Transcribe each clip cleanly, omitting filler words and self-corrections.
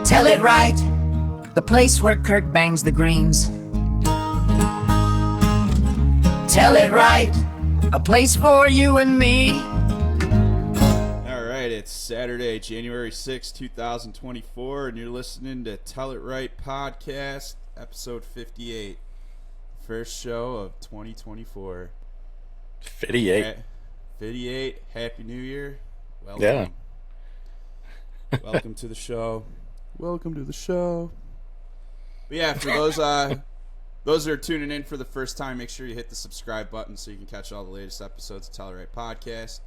Tell it right, the place where Kirk bangs the greens. Tell it right, a place for you and me. All right, it's Saturday, January 6, 2024, and you're listening to Tell It Right Podcast, episode 58. First show of 2024. 58. 58. Happy New Year. Welcome. Yeah. Welcome to the show. Welcome to the show. But yeah, for those that are tuning in for the first time, make sure you hit the subscribe button so you can catch all the latest episodes of Tell It Right Podcast.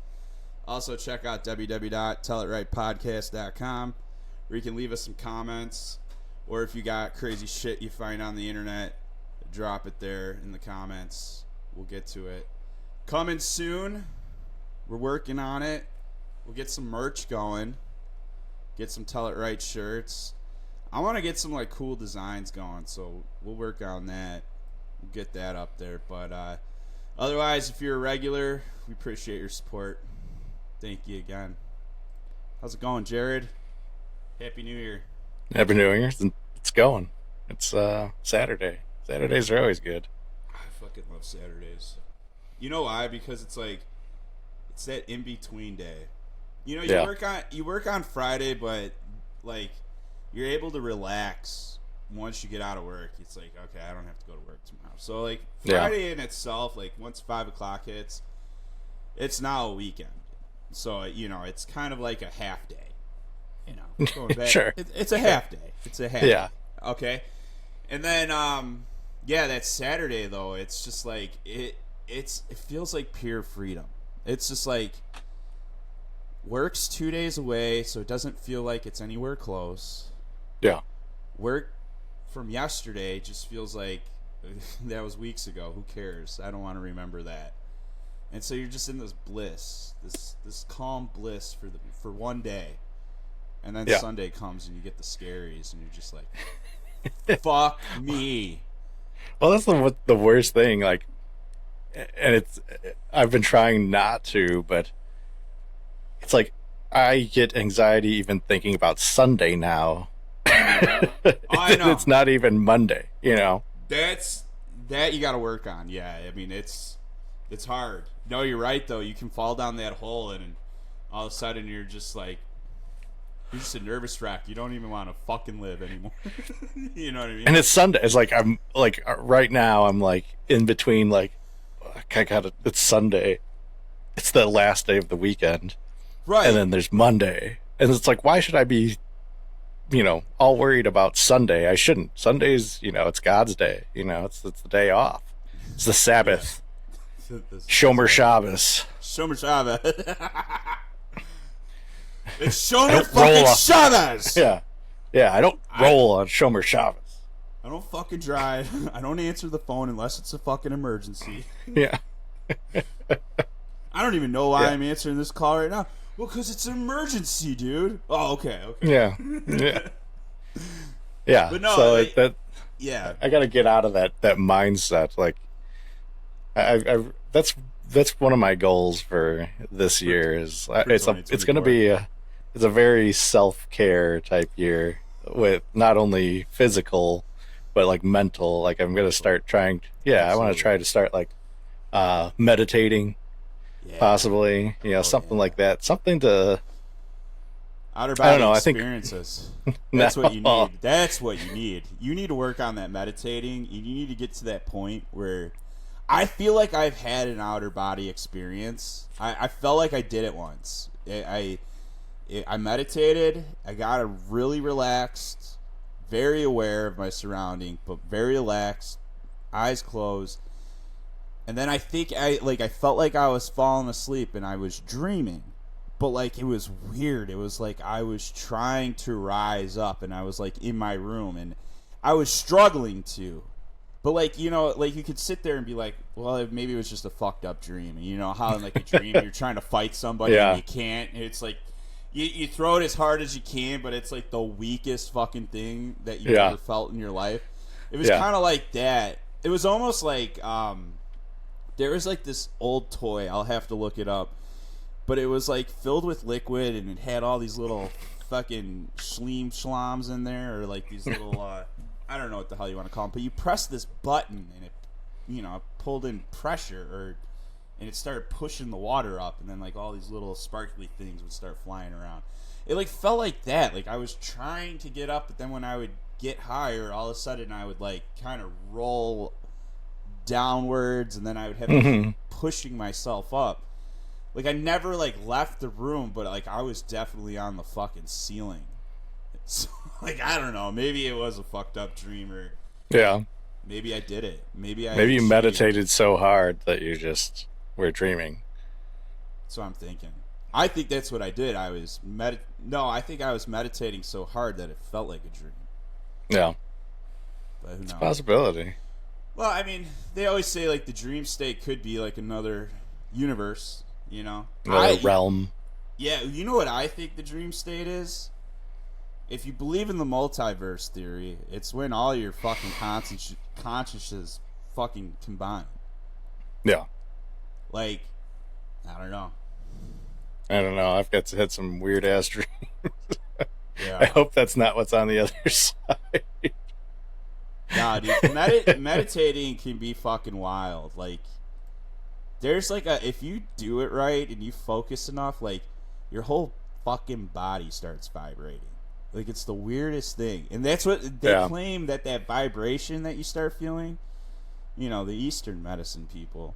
Also, check out www.tellitRightPodcast.com where you can leave us some comments, or if you got crazy shit you find on the internet, drop it there in the comments. We'll get to it. Coming soon. We're working on it. We'll get some merch going. Get some Tell It Right shirts. I want to get some like cool designs going, so we'll work on that. We'll get that up there. But otherwise, if you're a regular, we appreciate your support. Thank you again. How's it going, Jared? Happy New Year. Happy New Year. It's going. It's Saturday. Saturdays are always good. I fucking love Saturdays. You know why? Because it's that in-between day. You know, you work on Friday, but like you're able to relax once you get out of work. It's like, okay, I don't have to go to work tomorrow. So like Friday in itself, like once 5 o'clock hits, it's now a weekend. So you know, it's kind of like a half day. You know, going back, Sure. It's a half day. It's a half. Yeah. Day. Okay. And then that Saturday though, it's just like it feels like pure freedom. It's just like work's 2 days away, so it doesn't feel like it's anywhere close. Yeah. Work from yesterday just feels like that was weeks ago. Who cares? I don't want to remember that. And so you're just in this bliss, this calm bliss for one day. And then Sunday comes and you get the scaries and you're just like, fuck me. Well, that's the worst thing. Like, and I've been trying not to, but it's like I get anxiety even thinking about Sunday now. I know. It's not even Monday, you know. That you got to work on. Yeah, I mean it's hard. No, you're right though. You can fall down that hole and all of a sudden you're just a nervous wreck. You don't even want to fucking live anymore. You know what I mean? And it's Sunday. It's like I'm like right now I'm like in between like it's Sunday. It's the last day of the weekend. Right. And then there's Monday. And it's like, why should I be, all worried about Sunday? I shouldn't. Sunday's, it's God's day. It's the day off. It's the Sabbath. Yeah. Shomer Shabbos. Shomer Shabbos. It's Shomer fucking Shabbos. Yeah. Yeah, I don't roll on Shomer Shabbos. I don't fucking drive. I don't answer the phone unless it's a fucking emergency. Yeah. I don't even know why I'm answering this call right now. Well, because it's an emergency, dude. Oh, okay. Yeah. Yeah. Yeah. But no, so yeah. I got to get out of that mindset. Like, that's one of my goals for this year. Is it's going to be it's a very self-care type year with not only physical but like mental. Like I'm going to start trying. Yeah, I want to try to start like meditating. Yeah. Possibly, something like that. Something to outer body experiences. That's what you need. That's what you need. You need to work on that meditating. You need to get to that point where I feel like I've had an outer body experience. I felt like I did it once. I meditated. I got really relaxed, very aware of my surrounding, but very relaxed, eyes closed. And then I think I felt like I was falling asleep and I was dreaming. But like it was weird. It was like I was trying to rise up and I was like in my room and I was struggling to. But like, like you could sit there and be like, well, maybe it was just a fucked up dream. And you know how in like a dream you're trying to fight somebody and you can't. And it's like you throw it as hard as you can, but it's like the weakest fucking thing that you've ever felt in your life. It was kind of like that. It was almost like there was like this old toy. I'll have to look it up. But it was like filled with liquid and it had all these little fucking schleem schloms in there, or like these little I don't know what the hell you want to call them, but you press this button and it, you know, pulled in pressure, and it started pushing the water up, and then like all these little sparkly things would start flying around. It like felt like that. Like I was trying to get up, but then when I would get higher, all of a sudden I would like kind of roll downwards, and then I would have to keep pushing myself up. Like I never like left the room, but like I was definitely on the fucking ceiling. So, like I don't know, maybe it was a fucked up dream, or maybe I did it. Maybe you meditated so hard that you just were dreaming. That's what I'm thinking. I think that's what I did. I think I was meditating so hard that it felt like a dream. Yeah. But who knows? It's a possibility. Well, I mean, they always say like the dream state could be like another universe, you know? Another realm. Yeah, you know what I think the dream state is? If you believe in the multiverse theory, it's when all your fucking consciousness fucking combine. Yeah. Like, I don't know. I've had some weird ass dreams. Yeah. I hope that's not what's on the other side. Nah, dude, meditating can be fucking wild. Like, there's like if you do it right and you focus enough, like, your whole fucking body starts vibrating. Like, it's the weirdest thing. And that's what they claim, that vibration that you start feeling, you know, the Eastern medicine people,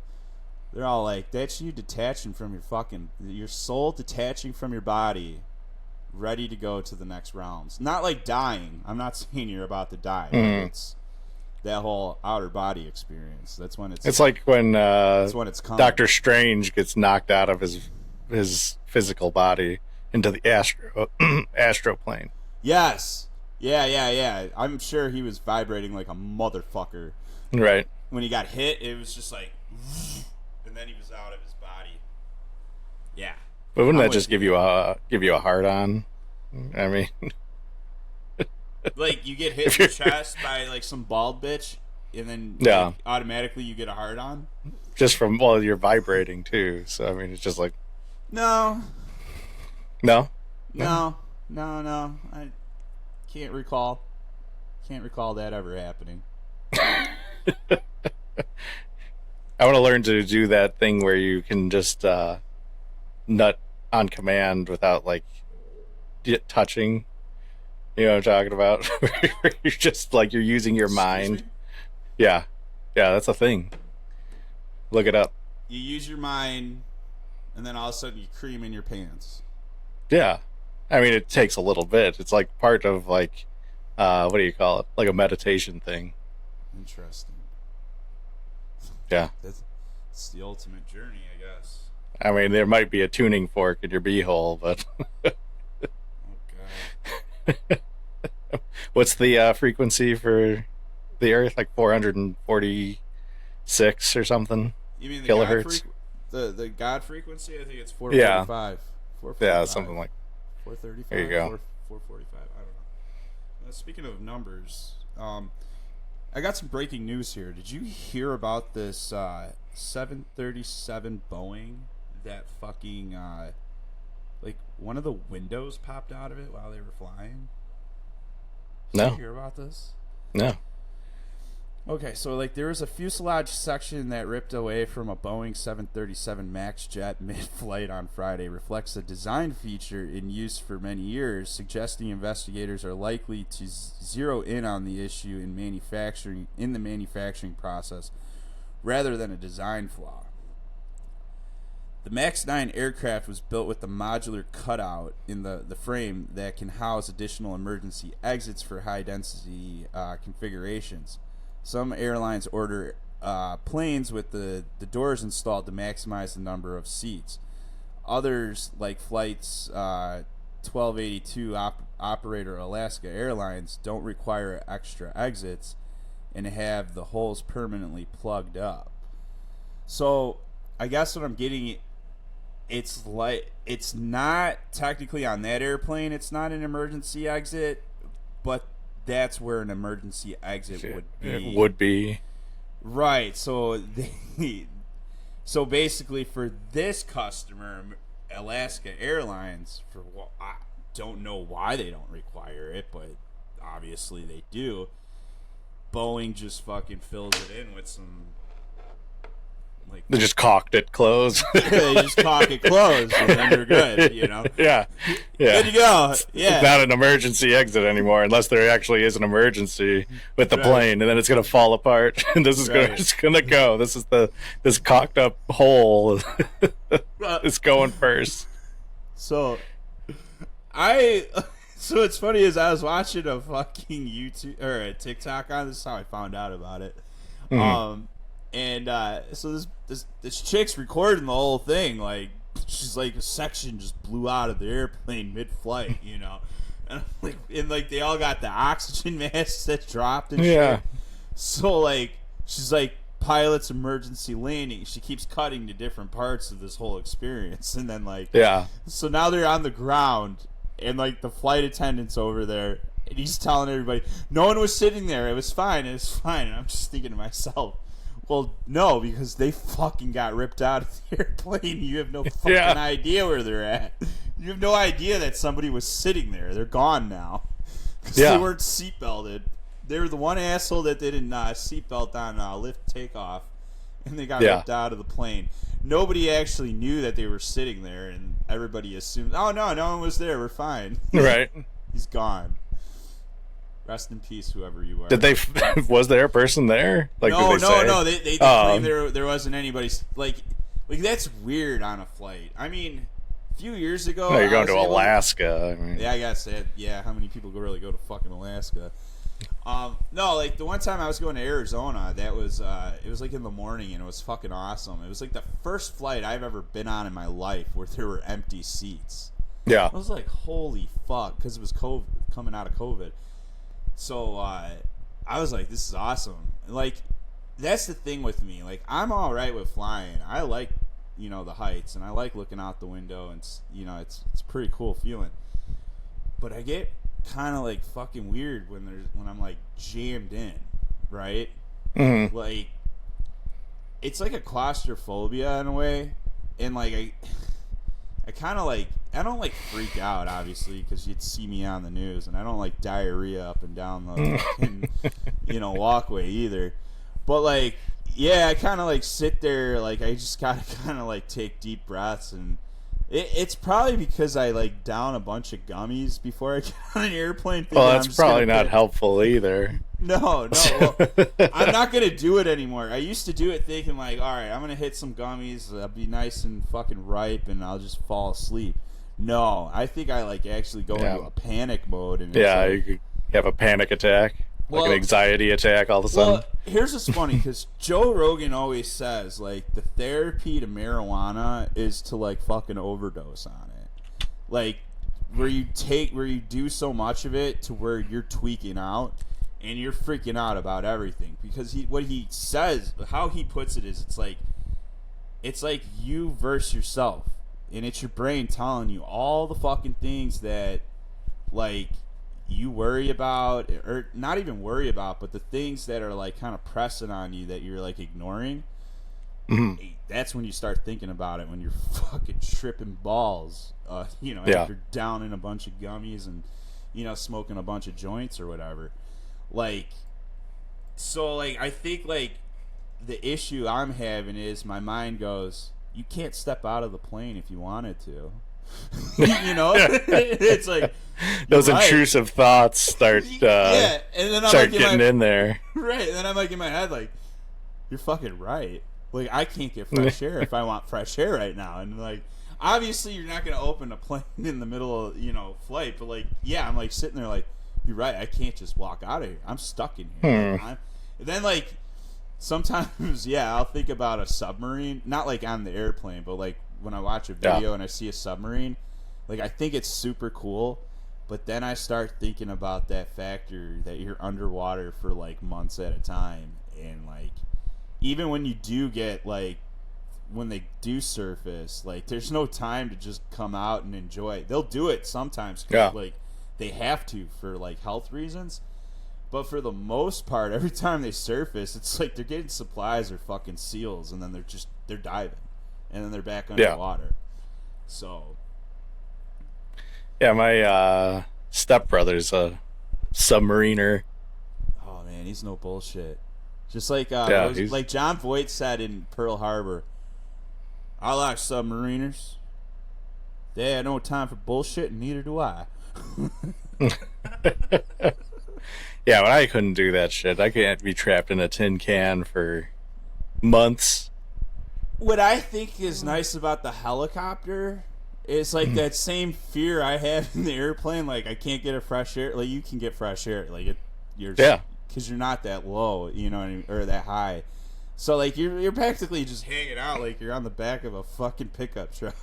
they're all like, that's you detaching from your soul detaching from your body, ready to go to the next realms. Not like dying. I'm not saying you're about to die. It's that whole outer body experience. That's when it's like when that's when it's coming. Doctor Strange gets knocked out of his physical body into the astro plane. Yes. Yeah. I'm sure he was vibrating like a motherfucker. Right. When he got hit, it was just like, and then he was out of his body. Yeah. But wouldn't that just give you a hard on? I mean, like you get hit in the chest by like some bald bitch, and then like, automatically you get a hard on. Just from you're vibrating too. So I mean, it's just like no. I can't recall that ever happening. I want to learn to do that thing where you can just nut on command without like touching. You know what I'm talking about? You're just like you're using your mind. Yeah, that's a thing. Look it up. You use your mind, and then all of a sudden you cream in your pants. Yeah, I mean it takes a little bit. It's like part of like what do you call it? Like a meditation thing. Interesting. Yeah. It's the ultimate journey, I guess. I mean, there might be a tuning fork in your beehole, but... Oh, God. What's the frequency for the Earth? Like 446 or something? You mean the kilohertz? The God frequency? I think it's 445. Yeah, something like... 435? There you go. 445. I don't know. Speaking of numbers... I got some breaking news here. Did you hear about this 737 Boeing that fucking like one of the windows popped out of it while they were flying? Did you hear about this? No. Okay, so like there was a fuselage section that ripped away from a Boeing 737 MAX jet mid-flight on Friday. Reflects a design feature in use for many years, suggesting investigators are likely to zero in on the issue in the manufacturing process rather than a design flaw. The MAX 9 aircraft was built with a modular cutout in the frame that can house additional emergency exits for high-density configurations. Some airlines order planes with the doors installed to maximize the number of seats. Others, like Flights 1282 operator Alaska Airlines, don't require extra exits and have the holes permanently plugged up. So, I guess what I'm getting, it's not technically on that airplane, it's not an emergency exit, but that's where an emergency exit would be. It would be. Right. So basically for this customer, Alaska Airlines, for don't know why they don't require it, but obviously they do. Boeing just fucking fills it in with some, like, they just caulked it closed. they just caulk it closed, and then you're good, you know? Yeah. Good to go. Yeah. It's not an emergency exit anymore, unless there actually is an emergency with the plane, and then it's gonna fall apart. And this is gonna go. This is this caulked up hole is going first. So it's funny is I was watching a fucking YouTube or a TikTok on this. Is how I found out about it. So this chick's recording the whole thing. Like, she's like, a section just blew out of the airplane mid-flight, you know. And like they all got the oxygen masks that dropped and shit. So like she's like, pilot's emergency landing. She keeps cutting to different parts of this whole experience, and then like so now they're on the ground, and like the flight attendant's over there, and he's telling everybody no one was sitting there. It was fine. And I'm just thinking to myself, well, no, because they fucking got ripped out of the airplane. You have no fucking idea where they're at. You have no idea that somebody was sitting there. They're gone now because they weren't seatbelted. They were the one asshole that didn't seatbelt on lift takeoff, and they got ripped out of the plane. Nobody actually knew that they were sitting there, and everybody assumed, oh, no one was there. We're fine. Right. He's gone. Rest in peace, whoever you are. Did they? Was there a person there? Like, no. They claimed there wasn't anybody. Like that's weird on a flight. I mean, a few years ago. No, you're going to Alaska. I mean. Yeah, I guess that. Yeah, how many people really go to fucking Alaska? No, like the one time I was going to Arizona, that was it was like in the morning, and it was fucking awesome. It was like the first flight I've ever been on in my life where there were empty seats. Yeah, I was like, holy fuck, because it was COVID, coming out of COVID. So I was like, this is awesome. Like, that's the thing with me. Like, I'm all right with flying. I like, the heights, and I like looking out the window, and it's a pretty cool feeling. But I get kind of like fucking weird when I'm like jammed in, right? Mm-hmm. Like, it's like a claustrophobia in a way, and like I kind of like, I don't like freak out, obviously, because you'd see me on the news, and I don't like diarrhea up and down the walkway either. But like, yeah, I kind of like sit there, like I just gotta kind of like take deep breaths, and it's probably because I like down a bunch of gummies before I get on an airplane. Well, that's probably not helpful either. No. Well, I'm not going to do it anymore. I used to do it thinking like, all right, I'm going to hit some gummies. I'll be nice and fucking ripe, and I'll just fall asleep. No, I think I like actually go into a panic mode. And you could have a panic attack, like an anxiety attack all of a sudden. Well, here's what's funny, because Joe Rogan always says, like, the therapy to marijuana is to, like, fucking overdose on it. Like, where you do so much of it to where you're tweaking out and you're freaking out about everything. Because what he says, how he puts it is, it's like you versus yourself. And it's your brain telling you all the fucking things that, like, you worry about, or not even worry about, but the things that are like kind of pressing on you that you're like ignoring. Mm-hmm. That's when you start thinking about it, when you're fucking tripping balls, after downing a bunch of gummies and, smoking a bunch of joints or whatever. Like, so like, I think like the issue I'm having is my mind goes, you can't step out of the plane if you wanted to. It's like those intrusive thoughts start and then I'm start like getting in there, right? And then I'm like in my head, like, you're fucking right. Like, I can't get fresh air if I want fresh air right now. And like, obviously you're not gonna open a plane in the middle of flight, but like, yeah, I'm like sitting there like, you're right, I can't just walk out of here. I'm stuck in here. And then like sometimes I'll think about a submarine, not like on the airplane, but like when I watch a video and I see a submarine, like, I think it's super cool, but then I start thinking about that factor that you're underwater for like months at a time, and like, even when you do get like, when they do surface, like, there's no time to just come out and enjoy it. They'll do it sometimes, like, they have to for like health reasons, but for the most part, every time they surface, it's like they're getting supplies or fucking SEALs, and then they're diving. And then they're back underwater. So, Yeah, my stepbrother's a submariner. Oh man, he's no bullshit. Just like like John Voight said in Pearl Harbor, I like submariners. They had no time for bullshit, and neither do I. Yeah, but I couldn't do that shit. I can't be trapped in a tin can for months. What I think is nice about the helicopter is like that same fear I have in the airplane. Like I can't get a fresh air. Like you can get fresh air. Like because you're not that low, you know what I mean, or that high. So like you're practically just hanging out like you're on the back of a fucking pickup truck.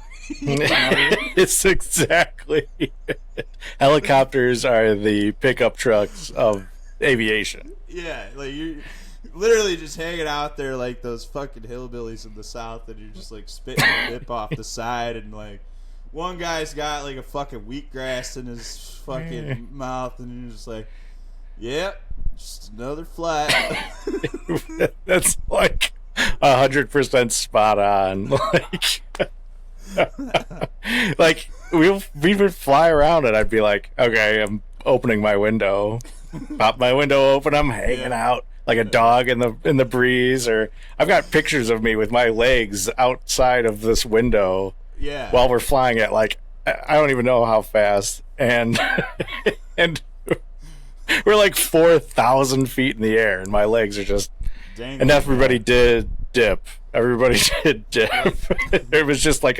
You know what I mean? It's exactly. Helicopters are the pickup trucks of aviation. Yeah, like you're literally just hanging out there like those fucking hillbillies in the South, and you're just like spitting a dip off the side, and like one guy's got like a fucking wheatgrass in his fucking mouth, and you're just like, yep, just another flight. That's like 100% spot on. Like we would fly around, and I'd be like, okay, I'm opening my window, pop my window open, I'm hanging out like a dog in the breeze. Or I've got pictures of me with my legs outside of this window while we're flying at like I don't even know how fast, and and we're like 4,000 feet in the air, and my legs are just dangling. And everybody did dip. Everybody did dip. It was just like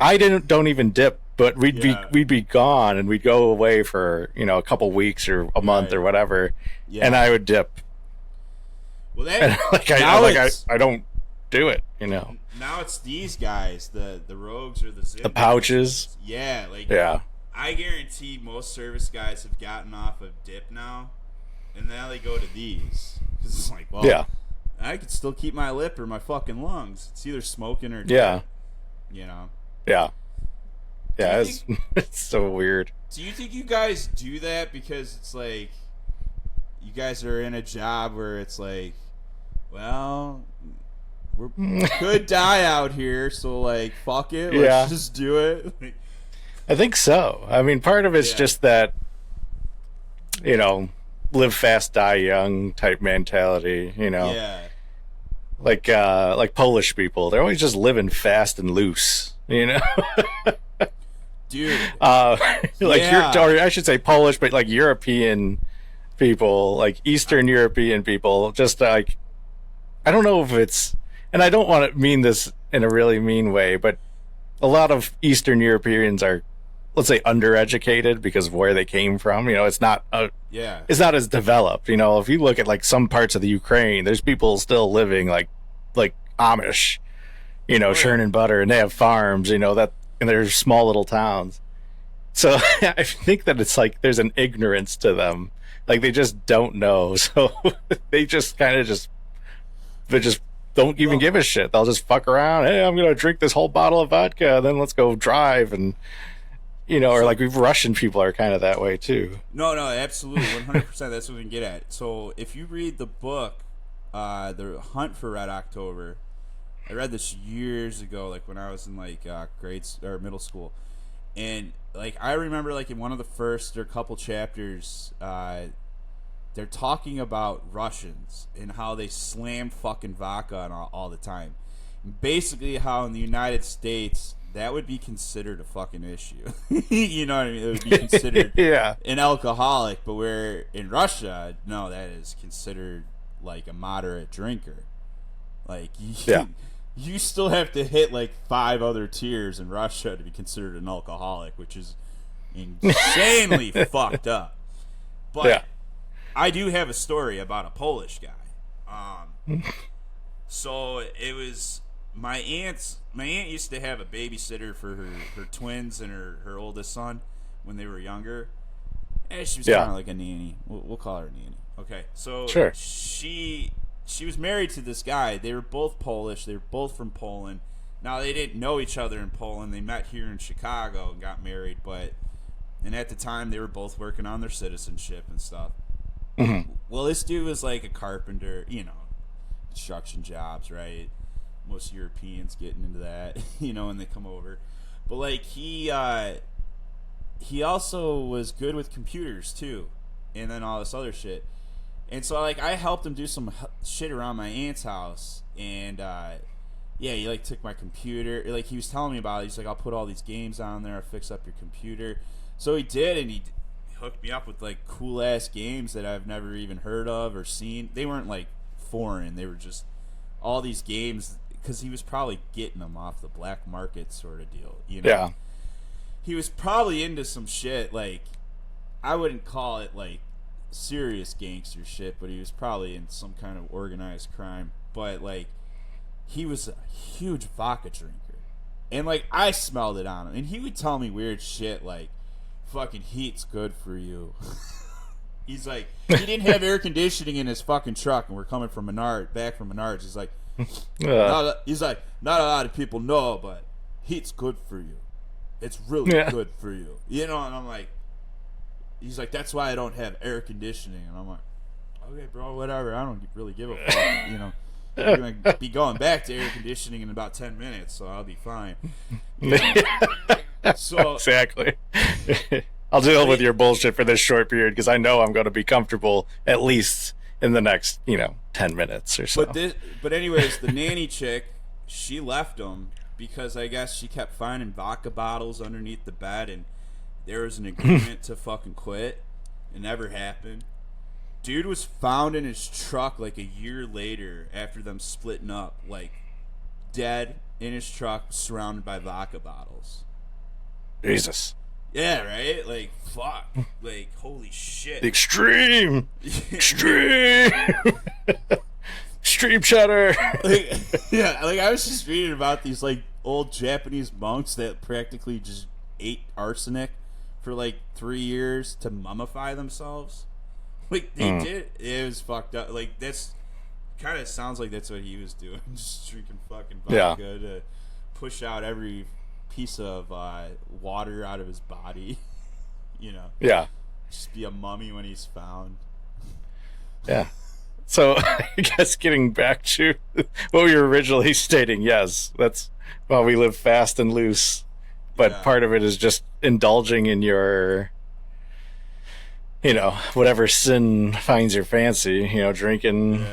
I don't even dip, but we'd be gone, and we'd go away for a couple weeks or a month or whatever, and I would dip. Well, I don't do it, Now it's these guys, the rogues or the pouches. Yeah, I guarantee most service guys have gotten off of dip now, and now they go to these because it's like, well, I could still keep my lip or my fucking lungs. It's either smoking or dip, Yeah, it's so weird. Do you think you guys do that because it's like you guys are in a job where it's like, well, we could die out here, so like, fuck it, let's just do it? I think so. I mean, part of it's just that, live fast, die young type mentality, like Polish people. They're always just living fast and loose, Dude. Or I should say Polish, but like European people, like Eastern European people, just like, I don't know if it's, and I don't want to mean this in a really mean way, but a lot of Eastern Europeans are, let's say, undereducated because of where they came from. It's not it's not as developed. If you look at like some parts of the Ukraine, there's people still living like Amish, churning butter, and they have farms, that, and they're small little towns. So I think that it's like there's an ignorance to them, like they just don't know. So they just kind of they just don't even give a shit. They'll just fuck around. Hey, I'm gonna drink this whole bottle of vodka, then let's go drive. And or like Russian people are kind of that way too. No, absolutely, 100%. That's what we can get at. So if you read the book, The Hunt for Red October, I read this years ago, like when I was in like grades or middle school, and like I remember like in one of the first or couple chapters, they're talking about Russians and how they slam fucking vodka on all the time. And basically, how in the United States that would be considered a fucking issue. You know what I mean? It would be considered an alcoholic, but where in Russia, no, that is considered like a moderate drinker. Like you still have to hit like 5 other tiers in Russia to be considered an alcoholic, which is insanely fucked up. But I do have a story about a Polish guy. So it was my aunt used to have a babysitter for her twins and her oldest son when they were younger. And she was kind of like a nanny. We'll call her a nanny. Okay, so she was married to this guy. They were both Polish. They were both from Poland. Now, they didn't know each other in Poland. They met here in Chicago and got married. And at the time, they were both working on their citizenship and stuff. Mm-hmm. Well, this dude was like a carpenter, construction jobs, right? Most Europeans getting into that, when they come over. But like he also was good with computers too, and then all this other shit. And so like I helped him do some shit around my aunt's house, and yeah, he like took my computer. Like he was telling me about it. He's like, I'll put all these games on there. I'll fix up your computer. So he did, and he hooked me up with like cool ass games that I've never even heard of or seen. They weren't like foreign. They were just all these games because he was probably getting them off the black market sort of deal. You know? Yeah. He was probably into some shit like I wouldn't call it like serious gangster shit, but he was probably in some kind of organized crime. But like he was a huge vodka drinker, and like I smelled it on him, and he would tell me weird shit like fucking heat's good for you. He's like, he didn't have air conditioning in his fucking truck, and we're coming from back from Menards. He's like, not a lot of people know, but heat's good for you. It's really good for you. You know, and I'm like, he's like, that's why I don't have air conditioning. And I'm like, okay, bro, whatever. I don't really give a fuck. You know, we're going to be going back to air conditioning in about 10 minutes, so I'll be fine. You know? So, exactly. I'll deal with your bullshit for this short period because I know I'm going to be comfortable at least in the next, 10 minutes or so. But anyways, the nanny chick, she left him because I guess she kept finding vodka bottles underneath the bed, and there was an agreement to fucking quit. It never happened. Dude was found in his truck like a year later after them splitting up, like dead in his truck surrounded by vodka bottles. Jesus. Yeah, right? Like, fuck. Like, holy shit. The extreme cheddar. Yeah, like I was just reading about these like old Japanese monks that practically just ate arsenic for like 3 years to mummify themselves. Like they did. It was fucked up. Like that's kind of sounds like that's what he was doing, just drinking fucking vodka to push out every piece of water out of his body. You know. Yeah. Just be a mummy when he's found. Yeah. So I guess getting back to what we were originally stating, yes, that's why we live fast and loose. But part of it is just indulging in your, whatever sin finds your fancy, drinking,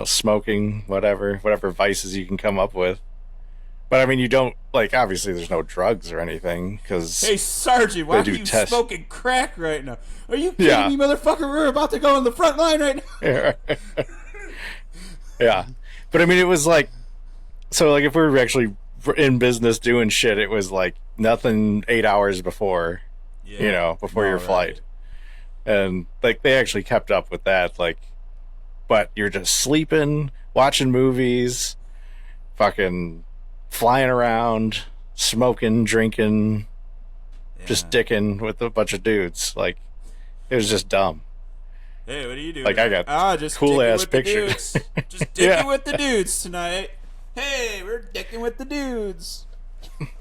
smoking, whatever vices you can come up with. But I mean, you don't, obviously there's no drugs or anything, because... Hey, Sergeant, why are you smoking crack right now? Are you kidding me, motherfucker? We're about to go on the front line right now. Yeah. But I mean, it was like... So, if we were actually in business doing shit, it was nothing 8 hours before, before your flight. And, they actually kept up with that, but you're just sleeping, watching movies, fucking... flying around, smoking, drinking, just dicking with a bunch of dudes. It was just dumb. Hey, what are you doing? I got just cool ass pictures. Just dicking with the dudes tonight. Hey, we're dicking with the dudes.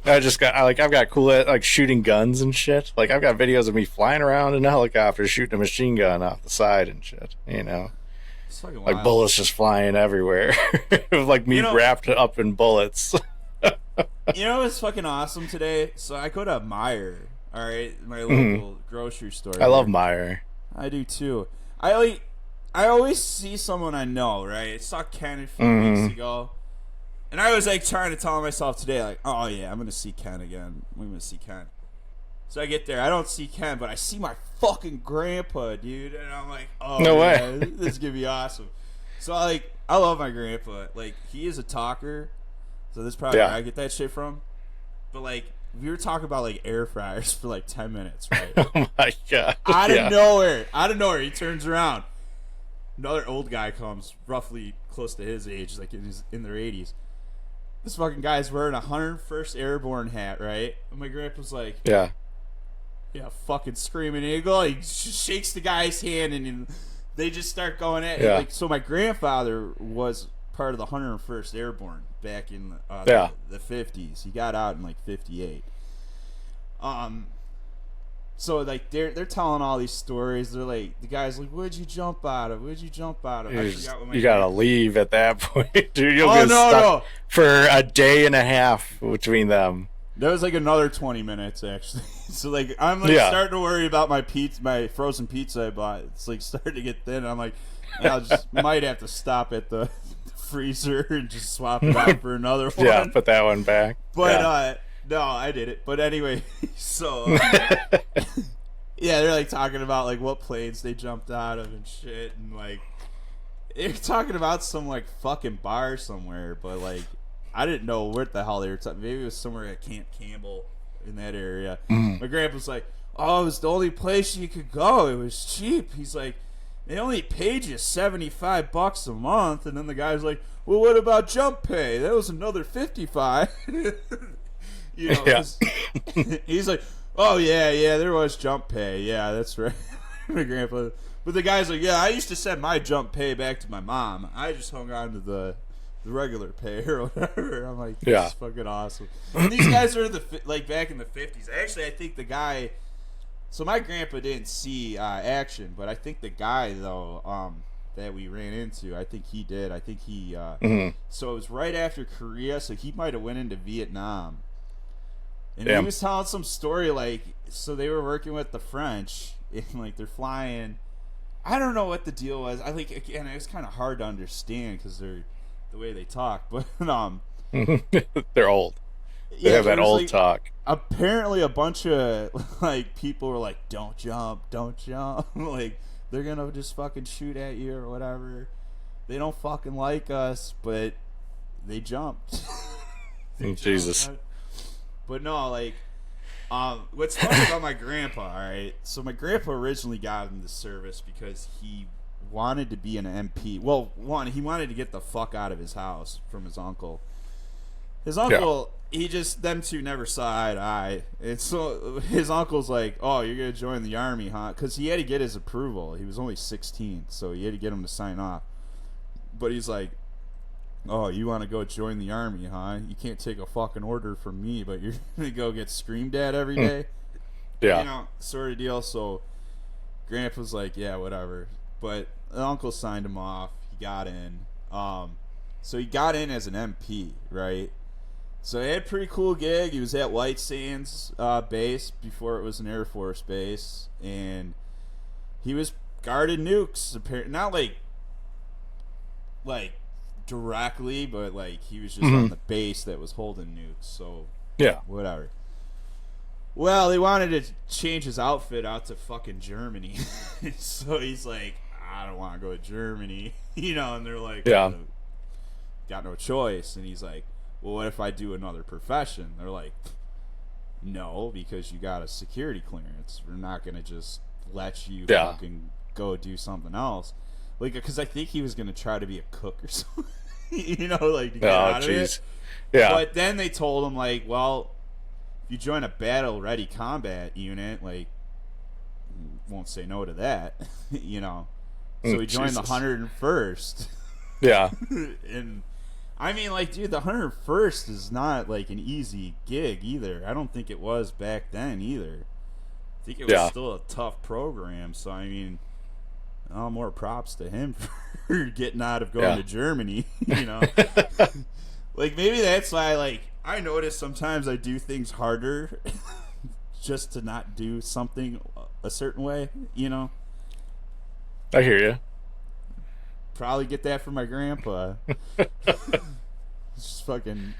I've got cool shooting guns and shit. I've got videos of me flying around in a helicopter shooting a machine gun off the side and shit. Bullets just flying everywhere. Me wrapped up in bullets. You know what's fucking awesome today? So I go to Meijer, all right, my local grocery store. I love Meijer. I do too. I always see someone I know, right? I saw Ken a few weeks ago, and I was trying to tell myself today, oh yeah, I'm gonna see Ken again. I'm gonna see Ken. So I get there, I don't see Ken, but I see my fucking grandpa, dude, and I'm like, oh no way, this is gonna be awesome. So I love my grandpa. He is a talker. So this is probably where I get that shit from. But we were talking about air fryers for 10 minutes, right? Oh my god! Out of nowhere, he turns around. Another old guy comes, roughly close to his age, in their 80s. This fucking guy's wearing a 101st Airborne hat, right? And my grandpa's yeah, fucking screaming eagle. He shakes the guy's hand, and they just start going at it. So my grandfather was part of the 101st Airborne back in the 50s. He got out in 58. So they're telling all these stories. They're the guy's where'd you jump out of? Where'd you jump out of? You gotta leave at that point, dude. You'll get stuck for a day and a half between them. That was like another 20 minutes actually. So like I'm like starting to worry about my frozen pizza I bought. It's like starting to get thin. I'm like, I might have to stop at the freezer and just swap it out for another one. Yeah, put that one back. But no, I did it. But anyway, so yeah, they're like talking about like what planes they jumped out of and shit, and like they're talking about some like fucking bar somewhere, but like I didn't know what the hell they were talking. Maybe it was somewhere at Camp Campbell in that area. My grandpa's like, "Oh, it was the only place you could go. It was cheap." He's like, "They only paid you $75 a month," and then the guy's like, "Well, what about jump pay? That was another $55." You know, he's like, "Oh yeah, there was jump pay. Yeah, that's right." My grandpa, but the guy's like, "Yeah, I used to send my jump pay back to my mom. I just hung on to the regular pay or whatever." I'm like, "This is fucking awesome." And these guys are like back in the 50s. Actually, I think the guy. So my grandpa didn't see action, but I think the guy though that we ran into, I think he did. I think he. So it was right after Korea, so he might have went into Vietnam. And he was telling some story like, so they were working with the French, and like they're flying. I don't know what the deal was. I like again, it was kind of hard to understand because they're the way they talk, but they're old. They have that old talk. Apparently, a bunch of like people were like, "Don't jump, don't jump!" Like they're gonna just fucking shoot at you or whatever. They don't fucking like us, but they jumped. Jesus. But no, like, what's funny about my grandpa, all right? So my grandpa originally got into service because he wanted to be an MP. Well, he wanted to get the fuck out of his house from his uncle. His uncle, them two never saw eye to eye. And so his uncle's like, "Oh, you're going to join the army, huh?" Because he had to get his approval. He was only 16, so he had to get him to sign off. But he's like, "Oh, you want to go join the army, huh? You can't take a fucking order from me, but you're going to go get screamed at every day?" Yeah. You know, sort of deal. So Grandpa's like, "Yeah, whatever." But the uncle signed him off. He got in. So he got in as an MP, right? So he had a pretty cool gig. He was at White Sands base before it was an Air Force base. And he was guarding nukes. Not like directly, but like he was just on the base that was holding nukes. So yeah, whatever. Well, they wanted to change his outfit out to fucking Germany. So he's like, "I don't want to go to Germany," you know, and they're like, "Yeah, got no choice." And he's like, "Well, what if I do another profession?" They're like, "No, because you got a security clearance. We're not going to just let you fucking go do something else." Like, because I think he was going to try to be a cook or something, you know, like to get out of it. Yeah. But then they told him, like, well, if you join a battle-ready combat unit, like, you won't say no to that, you know. So he joined the 101st. Yeah. And I mean, like, dude, the 101st is not like an easy gig either. I don't think it was back then either. I think it was still a tough program. So I mean, more props to him for getting out of going to Germany. You know, like maybe that's why. Like I notice sometimes I do things harder just to not do something a certain way. You know. I hear you. Probably get that from my grandpa. Just fucking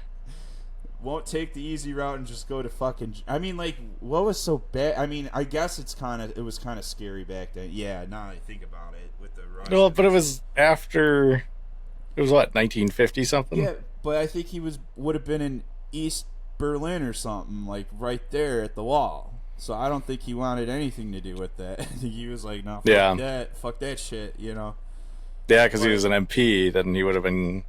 won't take the easy route and just go to fucking. I mean, like, what was so bad? I mean, I guess it was kind of scary back then. Yeah, now that I think about it, with the Russians. Well, but it was after. It was what, 1950 something? Yeah, but I think he would have been in East Berlin or something, like right there at the wall. So I don't think he wanted anything to do with that. I think he was like, "No, fuck that shit," you know. Yeah, because he was an MP, then he would have been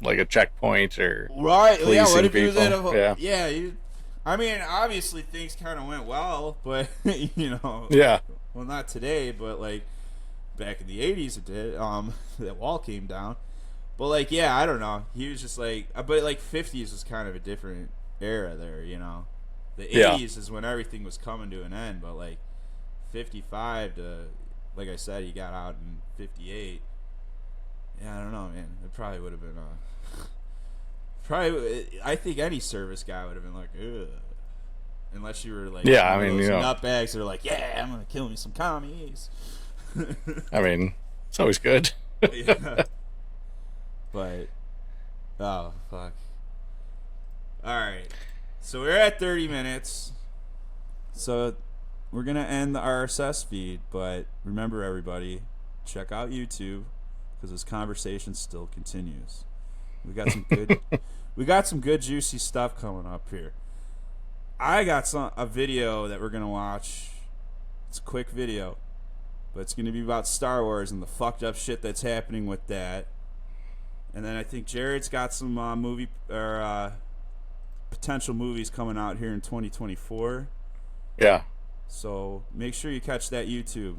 like a checkpoint or right. Yeah, what if people. He was at I mean, obviously things kind of went well, but you know, well, not today, but like back in the 80s it did. That wall came down, but like, yeah, I don't know. He was just like, but like 50s was kind of a different era there, you know. The 80s is when everything was coming to an end, but like 55 to, like I said, he got out in 58. Yeah, I don't know, man. It probably would have been I think any service guy would have been like, ugh. Unless you were like, yeah, I mean, nutbags that are like, yeah, I'm gonna kill me some commies. I mean, it's always good. Yeah. But, oh fuck. All right, so we're at 30 minutes. So we're gonna end the RSS feed, but remember, everybody, check out YouTube because this conversation still continues. We got some good juicy stuff coming up here. I got a video that we're gonna watch. It's a quick video, but it's gonna be about Star Wars and the fucked up shit that's happening with that. And then I think Jared's got some movie or potential movies coming out here in 2024. Yeah. So make sure you catch that YouTube.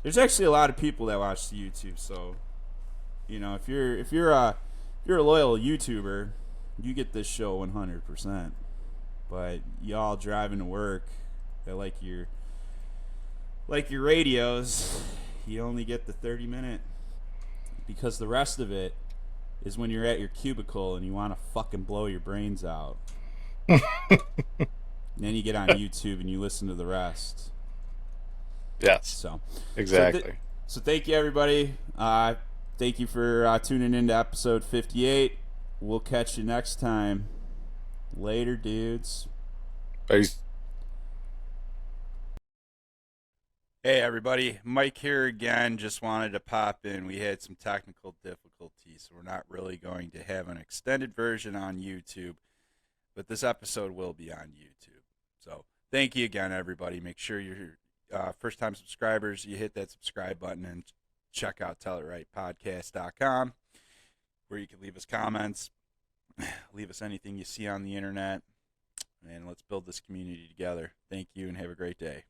There's actually a lot of people that watch the YouTube, so if you're a loyal YouTuber, you get this show 100%. But y'all driving to work, that like your radios, you only get the 30-minute, because the rest of it is when you're at your cubicle and you want to fucking blow your brains out. And then you get on YouTube and you listen to the rest. Yes. So exactly. So thank you, everybody. Thank you for tuning in to episode 58. We'll catch you next time. Later, dudes. Peace. Hey, everybody. Mike here again. Just wanted to pop in. We had some technical difficulties, so we're not really going to have an extended version on YouTube, but this episode will be on YouTube. So thank you again, everybody. Make sure you're first-time subscribers, you hit that subscribe button and check out TellItRightPodcast.com, where you can leave us comments, leave us anything you see on the internet, and let's build this community together. Thank you and have a great day.